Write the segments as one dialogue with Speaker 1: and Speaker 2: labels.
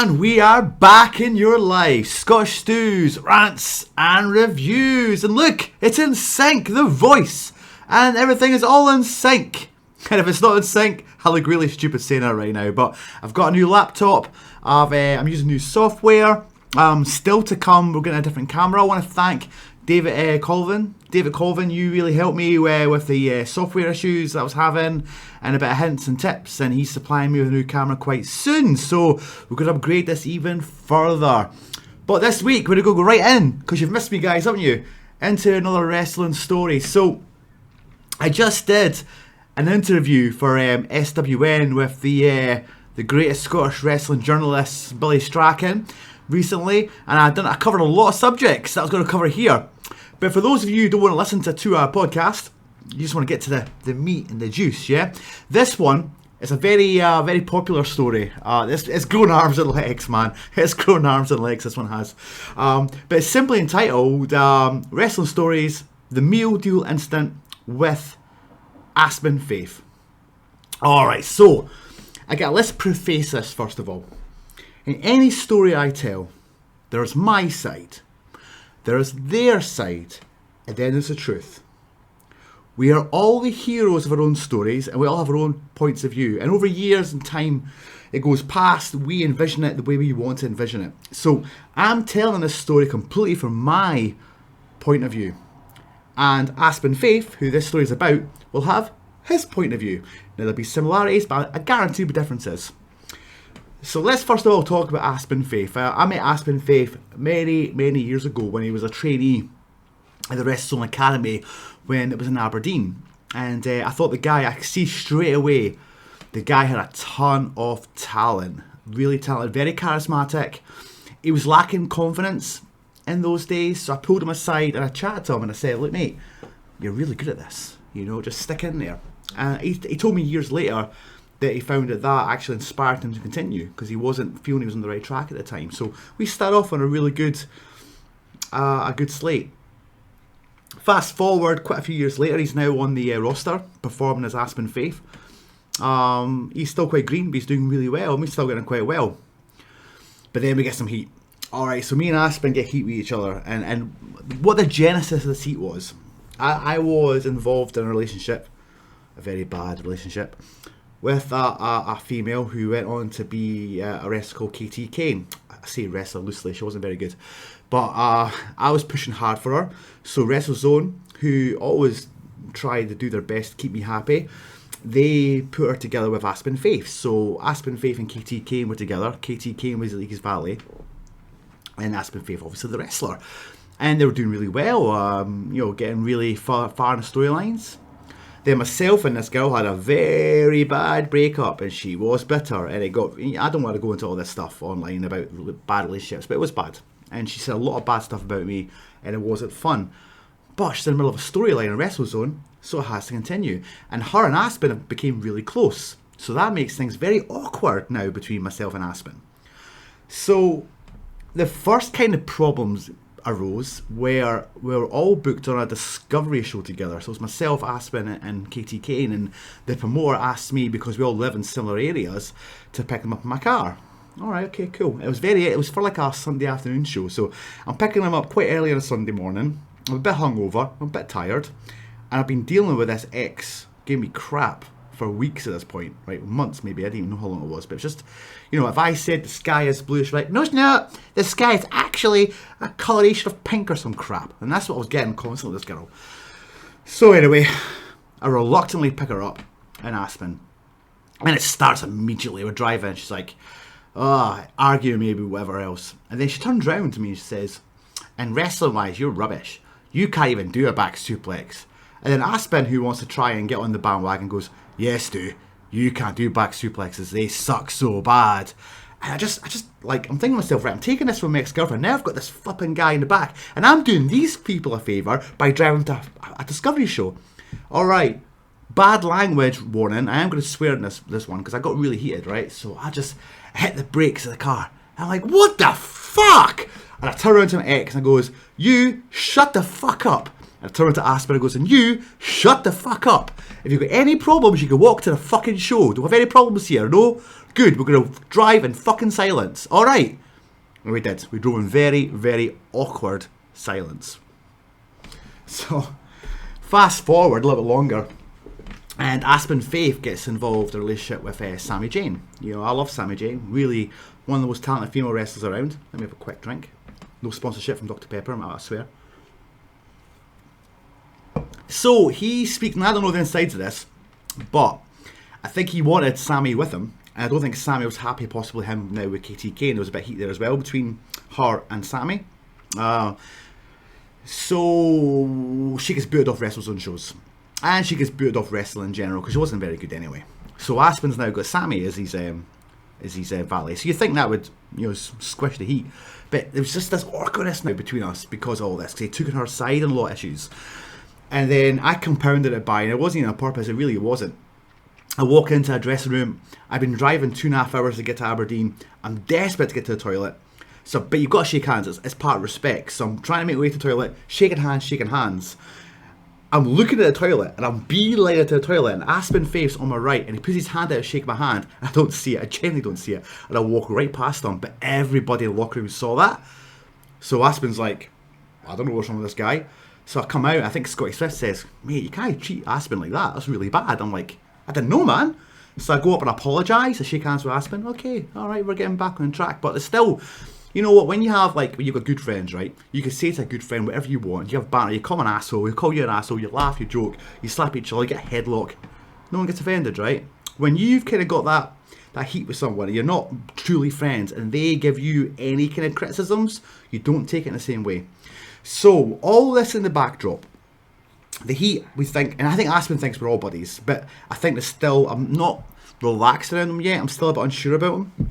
Speaker 1: And we are back in your life. Scottish stews, rants and reviews. And look, it's in sync, the voice. And everything is all in sync. And if it's not in sync, I look really stupid saying that right now. But I've got a new laptop. I'm using new software. Still to come, we're getting a different camera. I want to thank David Colvin. David Colvin, you really helped me with the software issues that I was having and a bit of hints and tips, and he's supplying me with a new camera quite soon, so we're going to upgrade this even further. But this week we're going to go right in, because you've missed me guys, haven't you, into another wrestling story. So I just did an interview for SWN with the greatest Scottish wrestling journalist Billy Strachan recently, and I covered a lot of subjects that I was going to cover here. But for those of you who don't want to listen to a 2-hour podcast, you just want to get to the meat and the juice, yeah? This one is a very very popular story. It's grown arms and legs, man. It's grown arms and legs, this one has. But it's simply entitled Wrestling Stories, The Meal Deal Incident with Aspen Faith. Alright, so, let's preface this first of all. In any story I tell, there's my side, there's their side, and then there's the truth. We are all the heroes of our own stories, and we all have our own points of view. And over years and time, it goes past, we envision it the way we want to envision it. So I'm telling this story completely from my point of view. And Aspen Faith, who this story is about, will have his point of view. Now there'll be similarities, but I guarantee there'll be differences. So let's first of all talk about Aspen Faith. I met Aspen Faith many, many years ago when he was a trainee at the Wrestling Academy when it was in Aberdeen. And I thought I could see straight away, the guy had a ton of talent. Really talented, very charismatic. He was lacking confidence in those days, so I pulled him aside and I chatted to him and I said, look mate, you're really good at this, just stick in there. And he told me years later that he found that actually inspired him to continue, because he wasn't feeling he was on the right track at the time. So we start off on a really good slate. Fast forward quite a few years later, he's now on the roster performing as Aspen Faith. He's still quite green, but he's doing really well, and we're still getting quite well. But then we get some heat. Alright, so me and Aspen get heat with each other, and what the genesis of this heat was, I was involved in a relationship, a very bad relationship, with a female who went on to be a wrestler called KT Kane. I say wrestler loosely, she wasn't very good. But I was pushing hard for her. So WrestleZone, who always tried to do their best to keep me happy, they put her together with Aspen Faith. So Aspen Faith and KT Kane were together. KT Kane was the League's Valet, and Aspen Faith obviously the wrestler. And they were doing really well, getting really far in the storylines. Then myself and this girl had a very bad breakup, and she was bitter, and I don't want to go into all this stuff online about bad relationships, but it was bad. And she said a lot of bad stuff about me, and it wasn't fun. But she's in the middle of a storyline in WrestleZone, so it has to continue. And her and Aspen became really close. So that makes things very awkward now between myself and Aspen. So the first kind of problems arose where we were all booked on a Discovery show together. So it was myself, Aspen and KT Kane, and the promoter asked me, because we all live in similar areas, to pick them up in my car. Alright, okay, cool. It was for like a Sunday afternoon show, so I'm picking them up quite early on a Sunday morning. I'm a bit hungover, I'm a bit tired, and I've been dealing with this ex, gave me crap for weeks at this point, right, months maybe, I didn't even know how long it was, but it's just, if I said the sky is blue, she's like, no it's not, the sky is actually a coloration of pink or some crap, and that's what I was getting constantly with this girl. So anyway, I reluctantly pick her up in Aspen, and it starts immediately. We're driving, she's like, arguing maybe whatever else, and then she turns around to me and she says, and wrestling wise, you're rubbish, you can't even do a back suplex. And then Aspen, who wants to try and get on the bandwagon, goes, yes Stu, you can't do back suplexes, they suck so bad. And I just like, I'm thinking to myself, right, I'm taking this from my ex-girlfriend, now I've got this flipping guy in the back, and I'm doing these people a favour by driving to a Discovery show. Alright, bad language warning, I am going to swear in this one, because I got really heated, right? So I just hit the brakes of the car. I'm like, what the fuck? And I turn around to my ex and I goes, you shut the fuck up. And I turn around to Aspen and goes, and you shut the fuck up. If you've got any problems, you can walk to the fucking show. Don't have any problems here. No Good, we're going to drive in fucking silence. All right. And we did. We drove in very, very awkward silence. So, fast forward a little bit longer, and Aspen Faith gets involved in a relationship with Sammy Jane. You know, I love Sammy Jane. Really, one of the most talented female wrestlers around. Let me have a quick drink. No sponsorship from Dr. Pepper, I swear. So, he's speaking, I don't know the insides of this, but I think he wanted Sammy with him. And I don't think Sammy was happy, possibly him now with KTK, and there was a bit of heat there as well between her and Sammy. So she gets booted off WrestleZone shows, and she gets booted off wrestling in general because she wasn't very good anyway. So Aspen's now got Sammy as his valet. So you think that would, you know, squish the heat, but there was just this awkwardness now between us because of all this. Because he took on her side on a lot of issues, and then I compounded it by, and it wasn't even on purpose. It really wasn't. I walk into a dressing room. I've been driving 2.5 hours to get to Aberdeen. I'm desperate to get to the toilet. So, but you've got to shake hands. It's part of respect. So I'm trying to make my way to the toilet, shaking hands. I'm looking at the toilet, and I'm beelining to the toilet, and Aspen Faith's on my right, and he puts his hand out to shake my hand. I don't see it. I genuinely don't see it. And I walk right past him, but everybody in the locker room saw that. So Aspen's like, I don't know what's wrong with this guy. So I come out, I think Scotty Swift says, mate, you can't treat Aspen like that. That's really bad. I'm like, I didn't know, man. So I go up and apologise. I shake hands with Aspen. Okay, all right, we're getting back on track. But it's still, you know what, when you have, like, when you've got good friends, right? You can say to a good friend whatever you want. You have banter, you call an asshole, you call you an asshole, you laugh, you joke, you slap each other, you get a headlock. No one gets offended, right? When you've kind of got that heat with someone, you're not truly friends, and they give you any kind of criticisms, you don't take it in the same way. So, all this in the backdrop, the heat, we think, and I think Aspen thinks we're all buddies, but I think there's still, I'm not relaxed around him yet, I'm still a bit unsure about him.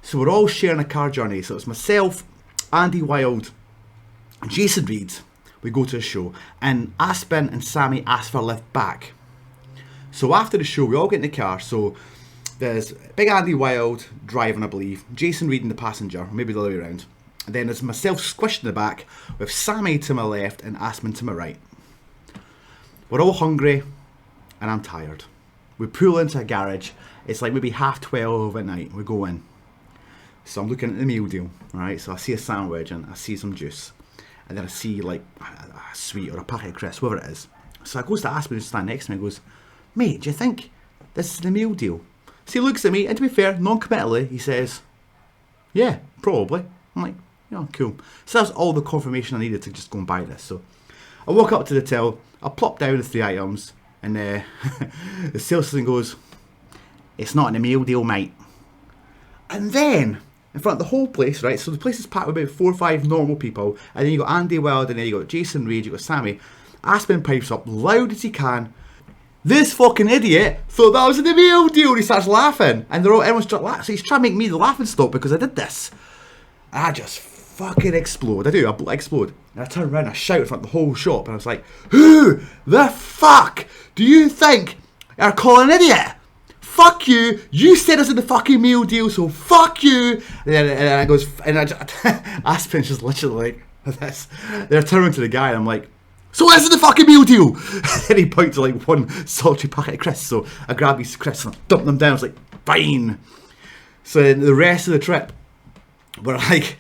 Speaker 1: So we're all sharing a car journey. So it's myself, Andy Wilde, Jason Reed. We go to a show, and Aspen and Sammy ask for a lift back. So after the show, we all get in the car. So there's big Andy Wilde driving, I believe, Jason Reed in the passenger, maybe the other way around. And then there's myself squished in the back with Sammy to my left and Aspen to my right. We're all hungry, and I'm tired. We pull into a garage. It's like maybe 12:30 at night. We go in. So I'm looking at the meal deal, right? So I see a sandwich and I see some juice. And then I see like a sweet or a packet of crisps, whatever it is. So I goes to Aspen who's standing next to me and goes, mate, do you think this is the meal deal? So he looks at me, and to be fair, non-committally, he says, yeah, probably. I'm like, yeah, cool. So that's all the confirmation I needed to just go and buy this. So I walk up to the till, I plop down the 3 items, and the salesman goes, it's not in the meal deal, mate. And then, in front of the whole place, right, so the place is packed with about 4 or 5 normal people, and then you got Andy Wild, and then you got Jason Reed, you got Sammy. Aspen pipes up loud as he can, this fucking idiot thought that was in the meal deal, and he starts laughing, and everyone's trying to laugh, so he's trying to make me the laughing stock because I did this. And I just fucking explode. I explode. And I turn around and I shout in front of the whole shop, and I was like, who the fuck do you think are calling an idiot? Fuck you, you said us in the fucking meal deal, so fuck you. And then I goes, and Aspen's just literally like this. Then I turn around to the guy and I'm like, so this is the fucking meal deal. And he points to like one salty packet of crisps, so I grab these crisps and I dump them down. I was like, fine. So the rest of the trip, but like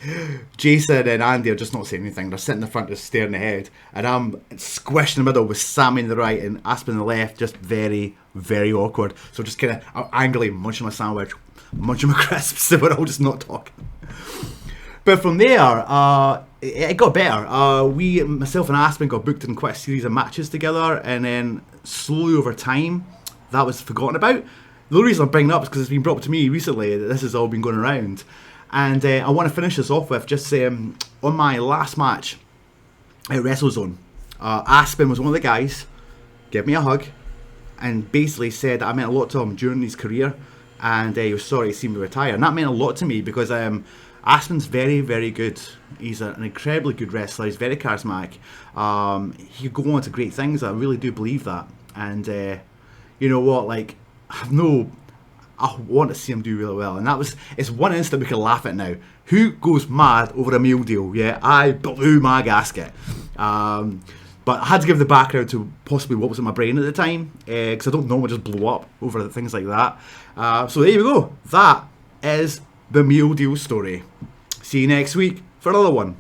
Speaker 1: Jason and Andy are just not saying anything. They're sitting in the front just staring ahead, and I'm squished in the middle with Sammy on the right and Aspen on the left, just very, very awkward. So just kind of angrily munching my sandwich, munching my crisps, so we're all just not talking. But from there, it got better. Myself and Aspen got booked in quite a series of matches together, and then slowly over time, that was forgotten about. The only reason I'm bringing it up is because it's been brought up to me recently that this has all been going around. And I want to finish this off with just saying, on my last match at WrestleZone, Aspen was one of the guys, gave me a hug, and basically said that I meant a lot to him during his career, and he was sorry to see me retire. And that meant a lot to me because Aspen's very, very good. He's an incredibly good wrestler. He's very charismatic. He could go on to great things. I really do believe that. And you know what? Like, I want to see him do really well. And it's one instant we can laugh at now. Who goes mad over a meal deal? Yeah, I blew my gasket. But I had to give the background to possibly what was in my brain at the time, because I don't normally just blow up over things like that. So there you go. That is the meal deal story. See you next week for another one.